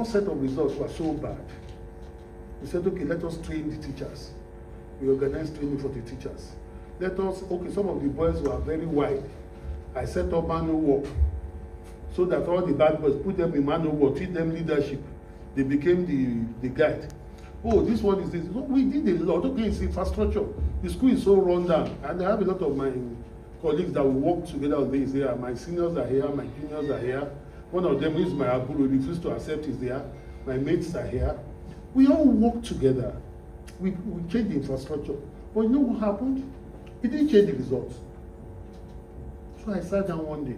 One set of results were so bad. We said, okay, let us train the teachers. We organized training for the teachers. Some of the boys were very wide. I set up manual work so that all the bad boys, put them in manual work, teach them leadership. They became the guide. Oh, this one is this. We did a lot. Okay, it's infrastructure. The school is so run down. And I have a lot of my colleagues that will work together on this here. My seniors are here, my juniors are here. One of them is my Aburo, refused to accept is there. My mates are here. We all work together. We changed the infrastructure. But you know what happened? It didn't change the results. So I sat down one day.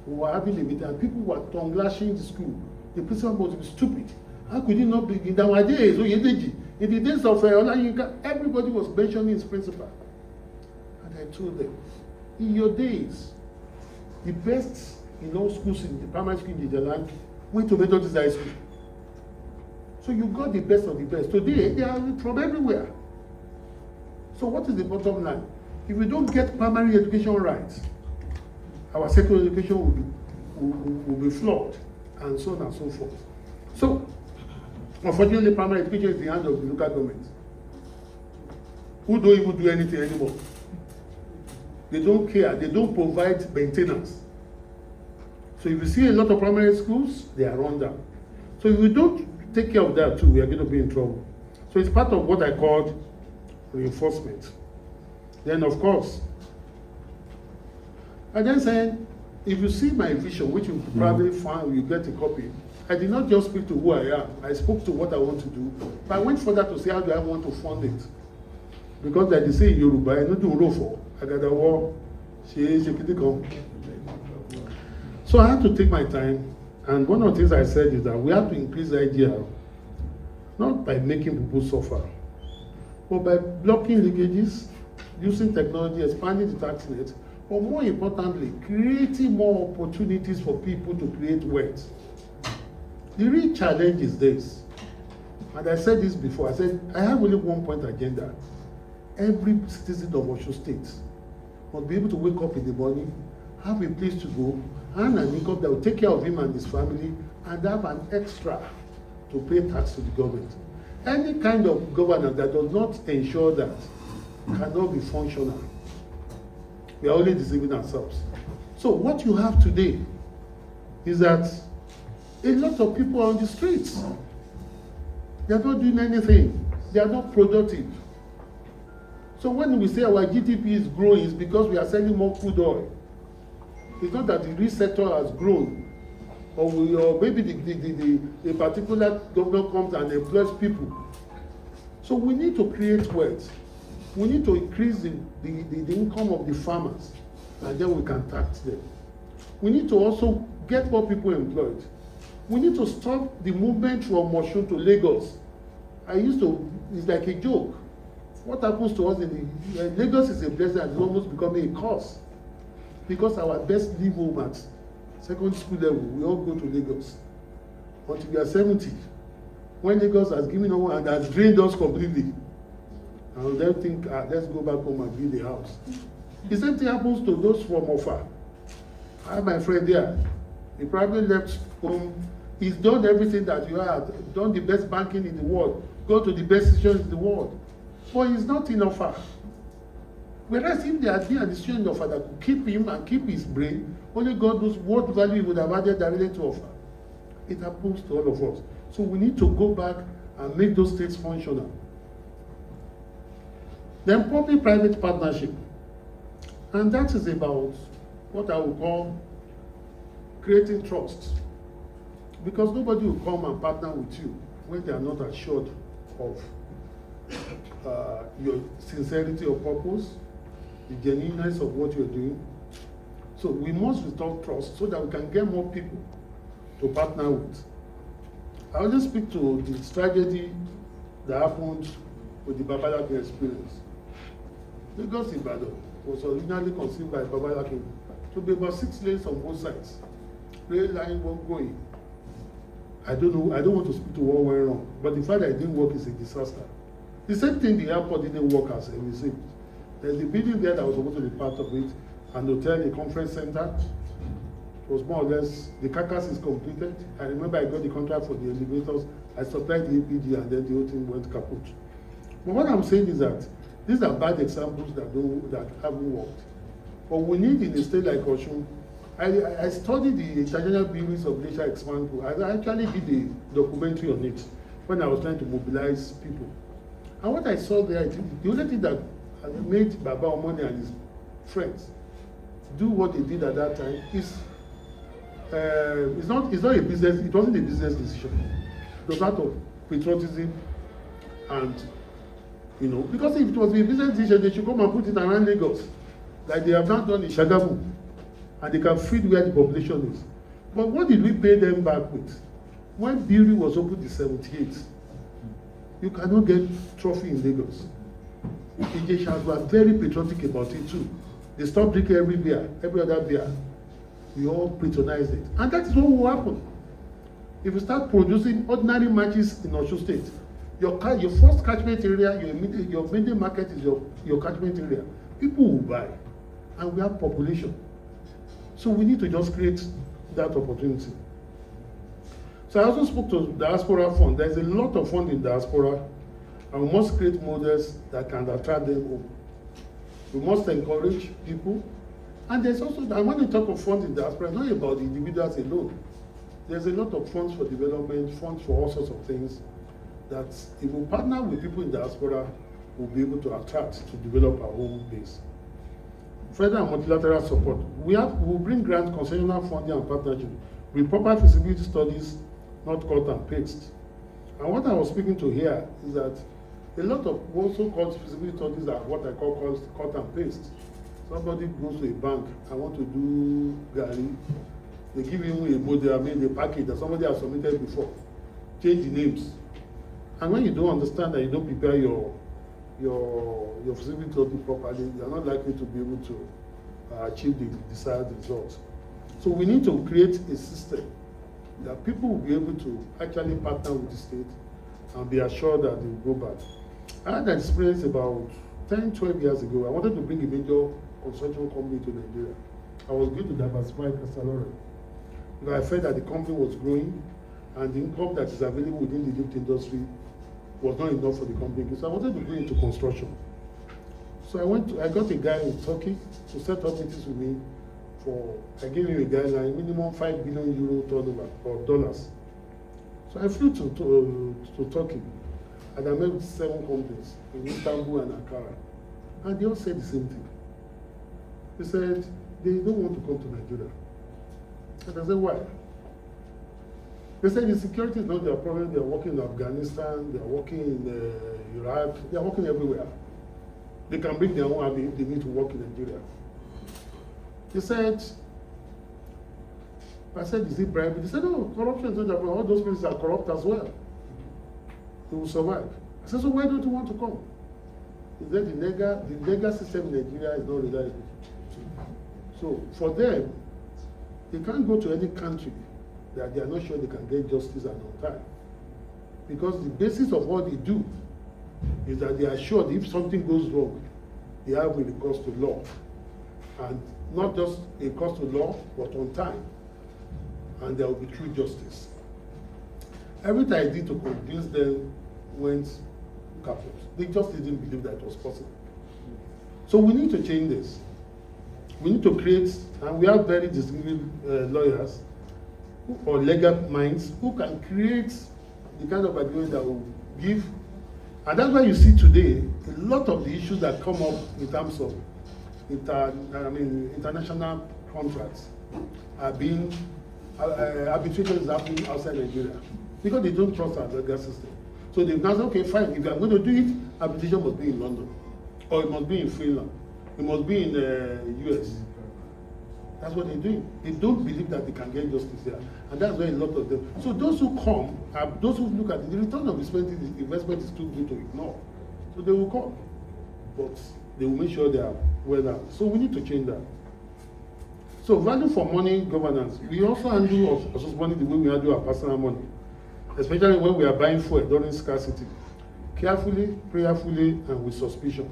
We were having a meeting and people were tongue lashing the school. The principal must be stupid. How could he not be in our days? In the days of Olayinka, everybody was mentioning his principal. And I told them, in your days, the best in all schools, in the primary school in the land, went to Methodist High School. So you got the best of the best. Today, they are from everywhere. So what is the bottom line? If we don't get primary education right, our secondary education will be flawed, and so on and so forth. So, unfortunately, primary education is the hand of the local government, who don't even do anything anymore. They don't care. They don't provide maintenance. So if you see a lot of primary schools, they are run down. So if we don't take care of that too, we are going to be in trouble. So it's part of what I called reinforcement. Then of course, I then said, if you see my vision, which you probably find, you get a copy, I did not just speak to who I am. I spoke to what I want to do. But I went further to say, how do I want to fund it? Because like they say in Yoruba, I don't do rofo. I got a war. So I had to take my time. And one of the things I said is that we have to increase the idea, not by making people suffer, but by blocking leakages, using technology, expanding the tax net, but more importantly, creating more opportunities for people to create wealth. The real challenge is this, and I said this before, I said, I have only one point agenda. Every citizen of Osun State must be able to wake up in the morning, have a place to go, and an income that will take care of him and his family, and have an extra to pay tax to the government. Any kind of governance that does not ensure that cannot be functional. We are only deceiving ourselves. So what you have today is that a lot of people are on the streets. They are not doing anything. They are not productive. So when we say our GDP is growing, it's because we are selling more crude oil. It's not that the real sector has grown, or maybe the particular governor comes and employs people. So we need to create wealth. We need to increase the income of the farmers, and then we can tax them. We need to also get more people employed. We need to stop the movement from Osun to Lagos. It's like a joke. What happens to us Lagos is a blessing and it's almost becoming a curse. Because our best leave home at secondary school level, we all go to Lagos until we are 70. When Lagos has given us and has drained us completely, and we then think, let's go back home and build a house. The same thing happens to those from Ofa. I have my friend there. He probably left home. He's done everything that you have, done the best banking in the world, go to the best institutions in the world. But he's not in Ofa. Whereas if there had been a decision in Ofa that could keep him and keep his brain, only God knows what value he would have added directly to Ofa. It happens to all of us. So we need to go back and make those states functional. Then public-private partnership. And that is about what I would call creating trust. Because nobody will come and partner with you when they are not assured of your sincerity of purpose, the genuineness of what you're doing. So we must restore trust so that we can get more people to partner with. I will just speak to the tragedy that happened with the Babalaki experience. Lagos Ibadan was originally conceived by Babalaki to be about 6 lanes on both sides. Rail line won't go in. I don't know, I don't want to speak to what went wrong, but the fact that it didn't work is a disaster. The same thing, the airport didn't work as a receipt. There's a building there that was supposed to be part of it, an hotel, a conference center. It was more or less, the carcass is completed. I remember I got the contract for the elevators. I supplied the APG and then the whole thing went kaput. But what I'm saying is that these are bad examples that haven't worked. But we need in a state like Osun. I studied the International Bureaus of Glacial Expansion. I actually did a documentary on it when I was trying to mobilize people. And what I saw there, the only thing that made Baba Omoni and his friends do what they did at that time is it's not a business. It wasn't a business decision. It was out of patriotism, and because if it was a business decision, they should come and put it around Lagos, like they have not done in Shagamu, and they can feed where the population is. But what did we pay them back with? When Beauty was opened in '78, you cannot get trophy in Lagos. Ijeshas were very patriotic about it too. They stopped drinking every other beer. We all patronized it. And that is what will happen. If you start producing ordinary matches in Osun State, your first catchment area, your main market is your catchment area. People will buy. And we have population. So we need to just create that opportunity. So I also spoke to diaspora fund. There's a lot of fund in diaspora, and we must create models that can attract them home. We must encourage people. And there's also, I want to talk of funds in diaspora, not about the individuals alone. There's a lot of funds for development, funds for all sorts of things, that if we partner with people in diaspora, we'll be able to attract to develop our home base. Further and multilateral support. We'll bring grant, concessional funding and partnership with proper feasibility studies, not cut and paste. And what I was speaking to here is that a lot of also called feasibility studies are what I call cut and paste. Somebody goes to a bank, I want to do Gary. They give him a model, the package that somebody has submitted before. Change the names. And when you don't understand that you don't prepare your feasibility study properly, you're not likely to be able to achieve the desired results. So we need to create a system that people will be able to actually partner with the state and be assured that they will go back. I had an experience about 10, 12 years ago. I wanted to bring a major construction company to Nigeria. I was going to diversify Casalore, because I felt that the company was growing and the income that is available within the lift industry was not enough for the company. So I wanted to go into construction. So I got a guy in Turkey to set up meetings with me I gave him a guideline, minimum 5 billion euro turnover or dollars. So I flew to Turkey, and I met with 7 companies in Istanbul and Ankara. And they all said the same thing. They said they don't want to come to Nigeria. And I said, why? They said the security is not their problem. They are working in Afghanistan, they are working in Iraq, they are working everywhere. They can bring their own army if they need to work in Nigeria. They said, I said, is it bribery? They said, no, corruption is not their problem. All those places are corrupt as well. They will survive. I said, so why don't you want to come? He said, the legal system in Nigeria is not reliable. So for them, they can't go to any country that they are not sure they can get justice and on time. Because the basis of what they do is that they are sure that if something goes wrong, they have a recourse to law. And not just a recourse to law, but on time. And there will be true justice. Everything I did to convince them went kaput. They just didn't believe that it was possible. So we need to change this. We need to create, and we have very distinguished lawyers or legal minds who can create the kind of agreement that will give. And that's why you see today a lot of the issues that come up in terms of international contracts are being arbitration is happening outside Nigeria because they don't trust our legal system. So they've now said, okay, fine, if I'm going to do it, arbitration must be in London, or it must be in Finland, it must be in the US. That's what they're doing. They don't believe that they can get justice there. And that's why a lot of them. So those who come, those who look at it, the return of investment is too good to ignore. So they will come. But they will make sure they are well done. So we need to change that. So value for money governance. We also handle of money the way we handle our personal money, especially when we are buying fuel during scarcity. Carefully, prayerfully, and with suspicion.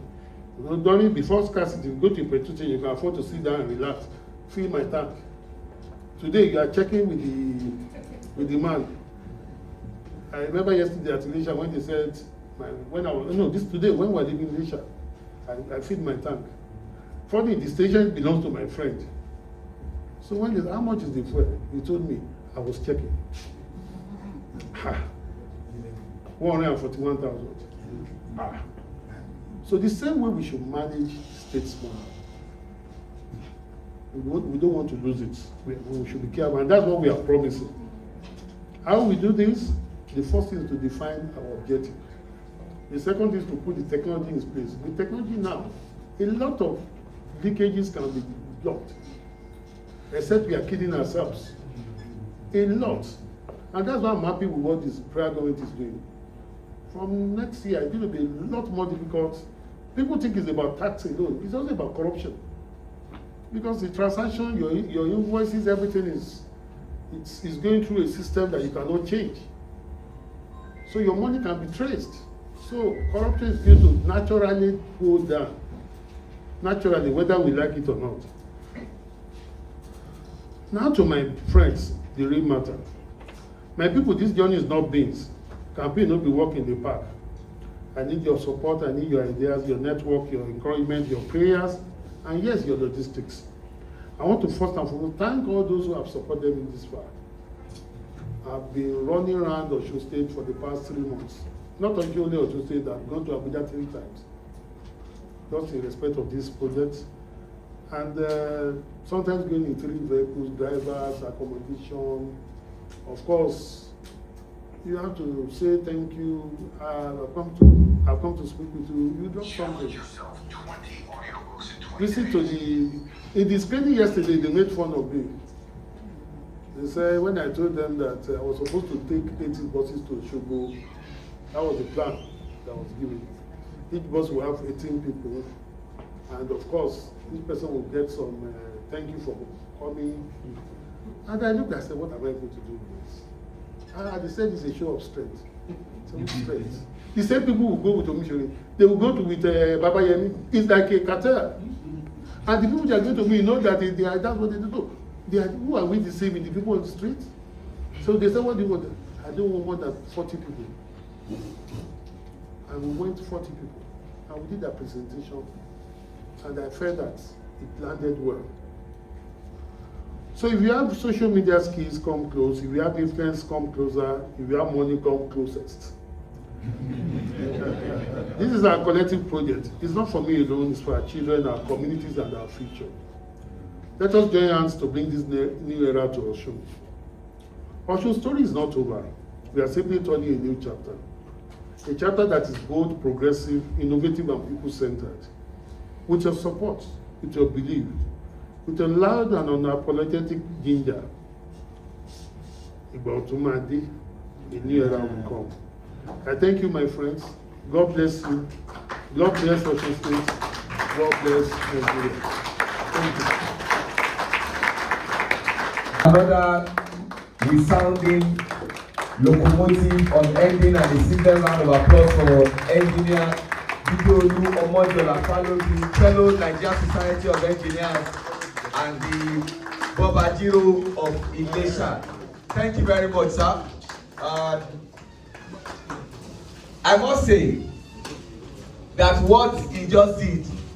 You know, before scarcity, you go to a petrol station, you can afford to sit down and relax, fill my tank. Today you are checking with the man. I remember yesterday at Elisha when they said, when we were leaving Elisha, I filled my tank. Funny, the station belongs to my friend. So when they said, how much is the fuel? He told me, I was checking. 141,000. So the same way we should manage statesmen. We don't want to lose it. We should be careful, and that's what we are promising. How we do this? The first is to define our objective. The second is to put the technology in place. With technology now, a lot of leakages can be blocked, except we are kidding ourselves. A lot. And that's why I'm happy with what this prayer government is doing. From next year, it's going to be a lot more difficult. People think it's about tax alone. It's also about corruption. Because the transaction, your invoices, everything is going through a system that you cannot change. So your money can be traced. So corruption is going to naturally go down. Naturally, whether we like it or not. Now to my friends, the real matter. My people, this journey is not beans. Campaign not be walk in the park. I need your support, I need your ideas, your network, your encouragement, your prayers, and yes, your logistics. I want to first and foremost thank all those who have supported me this far. I've been running around Osun State for the past 3 months. Not only Osun State, I've gone to Abuja 3 times. Just in respect of this project. And sometimes going in 3 vehicles, drivers, accommodation. Of course, you have to say thank you. I've come to speak with you. You drop something. Listen to in the screening yesterday, they made fun of me. They said when I told them that I was supposed to take 80 buses to Osogbo, that was the plan that was given. Each bus will have 18 people, and of course, each person will get some thank you for coming. And I looked, I said, what am I going to do with this? They said it's a show of strength. It's strength. The same people will go with Omishori. They will go with Baba Yemi. It's like a cartel. And the people that are going to me know that that's what they do. Who are we deceiving? The people on the street? So they said, what do you want? I don't want more than 40 people. And we went 40 people. And we did that presentation. And I felt that it landed well. So if you have social media skills, come close. If you have influence, come closer. If you have money, come closest. This is our collective project. It's not for me alone, it's for our children, our communities, and our future. Let us join hands to bring this new era to Osun. Osun's story is not over. We are simply turning a new chapter. A chapter that is bold, progressive, innovative, and people-centered. With your support, with your belief, with a loud and unapologetic ginger, a new era will come. I thank you, my friends. God bless you. God bless Osun State. God bless Nigeria. Thank you. Another resounding locomotive on ending, and a single round of applause for engineer Dideolu Falobi, fellow Nigerian Society of Engineers, and the Bobajiro of Ilesha. Thank you very much, sir. I must say that what he just did